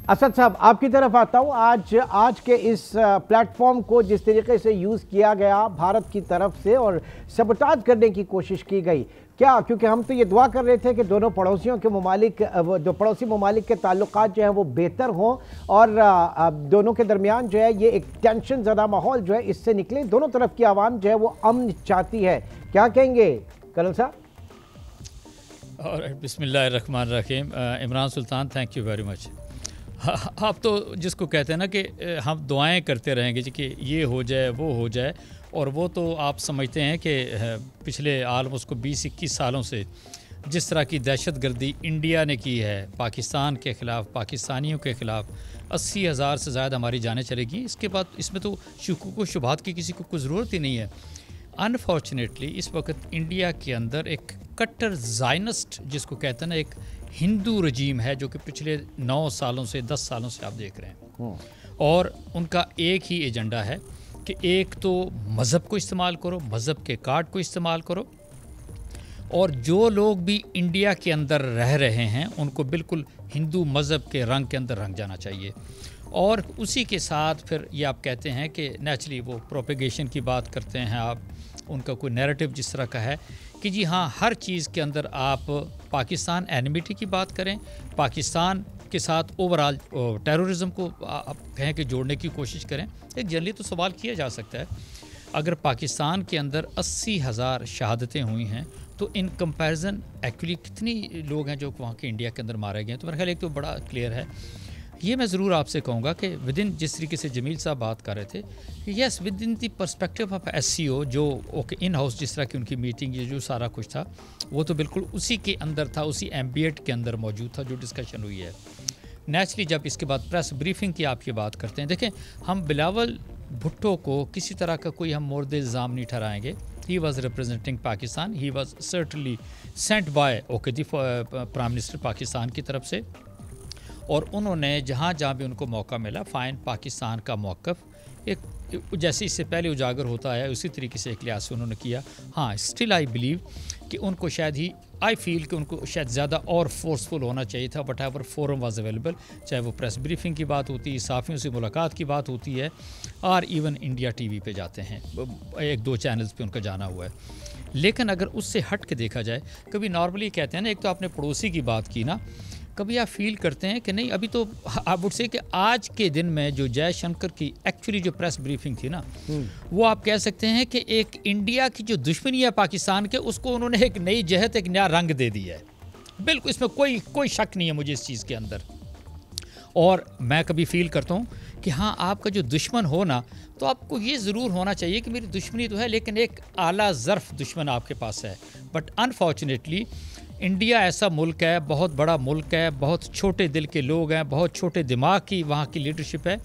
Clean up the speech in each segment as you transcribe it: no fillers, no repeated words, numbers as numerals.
اسد صاحب آپ کی طرف آتا ہوں. آج کے اس پلیٹ فارم کو جس طریقے سے یوز کیا گیا بھارت کی طرف سے اور سبوٹاج کرنے کی کوشش کی گئی, کیا کیونکہ ہم تو یہ دعا کر رہے تھے کہ دونوں پڑوسی ممالک کے تعلقات جو ہیں وہ بہتر ہوں اور دونوں کے درمیان جو ہے یہ ایک ٹینشن زدہ ماحول جو ہے اس سے نکلے, دونوں طرف کی عوام جو ہے وہ امن چاہتی ہے. کیا کہیں گے کرنل صاحب؟ اور بسم اللہ الرحمن الرحیم. عمران سلطان, تھینک یو ویری مچ. آپ تو جس کو کہتے ہیں نا کہ ہم دعائیں کرتے رہیں گے کہ یہ ہو جائے وہ ہو جائے, اور وہ تو آپ سمجھتے ہیں کہ پچھلے آلموسٹ کو 20-21 سالوں سے جس طرح کی دہشت گردی انڈیا نے کی ہے پاکستان کے خلاف, پاکستانیوں کے خلاف, 80,000 سے زائد ہماری جانیں چلے گی. اس کے بعد اس میں تو شکوک و شبہات کی کسی کو کوئی ضرورت ہی نہیں ہے. انفارچونیٹلی اس وقت انڈیا کے اندر ایک کٹر زائنسٹ جس کو کہتے ہیں نا ایک ہندو رجیم ہے جو کہ پچھلے 9 سالوں سے 10 سالوں سے آپ دیکھ رہے ہیں, اور ان کا ایک ہی ایجنڈا ہے کہ ایک تو مذہب کو استعمال کرو, مذہب کے کارڈ کو استعمال کرو, اور جو لوگ بھی انڈیا کے اندر رہ رہے ہیں ان کو بالکل ہندو مذہب کے رنگ کے اندر رنگ جانا چاہیے. اور اسی کے ساتھ پھر یہ آپ کہتے ہیں کہ نیچرلی وہ پروپیگیشن کی بات کرتے ہیں آپ, ان کا کوئی نیریٹو جس طرح کا ہے کہ جی ہاں ہر چیز کے اندر آپ پاکستان اینیمیٹی کی بات کریں, پاکستان کے ساتھ اوورآل ٹیرورزم کو آپ کہیں کہ جوڑنے کی کوشش کریں. ایک جنرلی تو سوال کیا جا سکتا ہے اگر پاکستان کے اندر 80,000 شہادتیں ہوئی ہیں تو ان کمپیریزن ایکچولی کتنی لوگ ہیں جو وہاں کے انڈیا کے اندر مارے گئے ہیں. تو میرا خیال ایک تو بڑا کلیئر ہے. یہ میں ضرور آپ سے کہوں گا کہ ودن جس طریقے سے جمیل صاحب بات کر رہے تھے, یس ودن the perspective of S C او جو ان ہاؤس جس طرح کی ان کی میٹنگ جو سارا کچھ تھا وہ تو بالکل اسی کے اندر تھا, اسی ایمبیٹ کے اندر موجود تھا جو ڈسکشن ہوئی ہے. نیچرلی جب اس کے بعد پریس بریفنگ کی آپ کی بات کرتے ہیں, دیکھیں ہم بلاول بھٹو کو کسی طرح کا کوئی ہم مورد الزام نہیں ٹھہرائیں گے. He was representing Pakistan, he was certainly sent by the prime minister Pakistan کی طرف سے, اور انہوں نے جہاں بھی ان کو موقع ملا فائن پاکستان کا موقف ایک جیسے اس سے پہلے اجاگر ہوتا ہے اسی طریقے سے ایک لحاظ سے انہوں نے کیا. ہاں اسٹل آئی بلیو کہ ان کو شاید آئی فیل کہ ان کو شاید زیادہ اور فورسفل ہونا چاہیے تھا. But ever forum was available, چاہے وہ پریس بریفنگ کی بات ہوتی ہے, صحافیوں سے ملاقات کی بات ہوتی ہے, اور ایون انڈیا ٹی وی پہ جاتے ہیں, 1-2 چینلز پہ ان کا جانا ہوا ہے. لیکن اگر اس سے ہٹ کے دیکھا جائے, کبھی نارملی کہتے ہیں نا, ایک تو آپ نے پڑوسی کی بات کی نا, کبھی آپ فیل کرتے ہیں کہ نہیں ابھی تو آپ وڈ سے کہ آج کے دن میں جو جے شنکر کی ایکچولی جو پریس بریفنگ تھی نا وہ آپ کہہ سکتے ہیں کہ ایک انڈیا کی جو دشمنی ہے پاکستان کے اس کو انہوں نے ایک نئی جہت, ایک نیا رنگ دے دیا ہے. بالکل اس میں کوئی شک نہیں ہے مجھے اس چیز کے اندر. اور میں کبھی فیل کرتا ہوں کہ ہاں آپ کا جو دشمن ہو نا تو آپ کو یہ ضرور ہونا چاہیے کہ میری دشمنی تو ہے لیکن ایک اعلیٰ ظرف دشمن آپ کے پاس ہے. بٹ انفارچونیٹلی انڈیا ایسا ملک ہے, بہت بڑا ملک ہے, بہت چھوٹے دل کے لوگ ہیں, بہت چھوٹے دماغ کی وہاں کی لیڈرشپ ہے,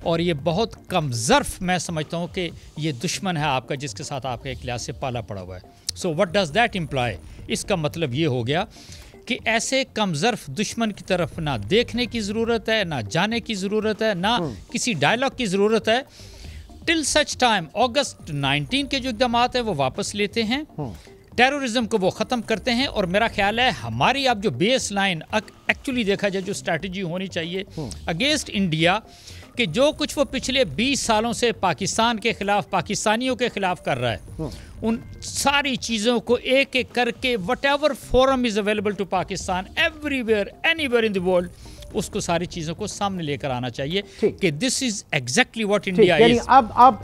اور یہ بہت کم ظرف میں سمجھتا ہوں کہ یہ دشمن ہے آپ کا جس کے ساتھ آپ کا ایک لحاظ سے پالا پڑا ہوا ہے. So what does that employee? اس کا مطلب یہ ہو گیا کہ ایسے کم ظرف دشمن کی طرف نہ دیکھنے کی ضرورت ہے, نہ جانے کی ضرورت ہے, نہ کسی ڈائلاگ کی ضرورت ہے. ٹل سچ ٹائم اگست 19 کے جو اقدامات ہیں وہ واپس لیتے ہیں, ٹیرورزم کو وہ ختم کرتے ہیں, اور میرا خیال ہے ہماری اب جو بیس لائن ایکچولی دیکھا جائے جو اسٹریٹجی ہونی چاہیے اگینسٹ انڈیا, کہ جو کچھ وہ پچھلے 20 سالوں سے پاکستان کے خلاف, پاکستانیوں کے خلاف کر رہا ہے, ان ساری چیزوں کو ایک ایک کر کے whatever forum is available to Pakistan everywhere anywhere in the world, اس کو ساری چیزوں کو سامنے لے کر آنا چاہیے کہ this is exactly what India is. اب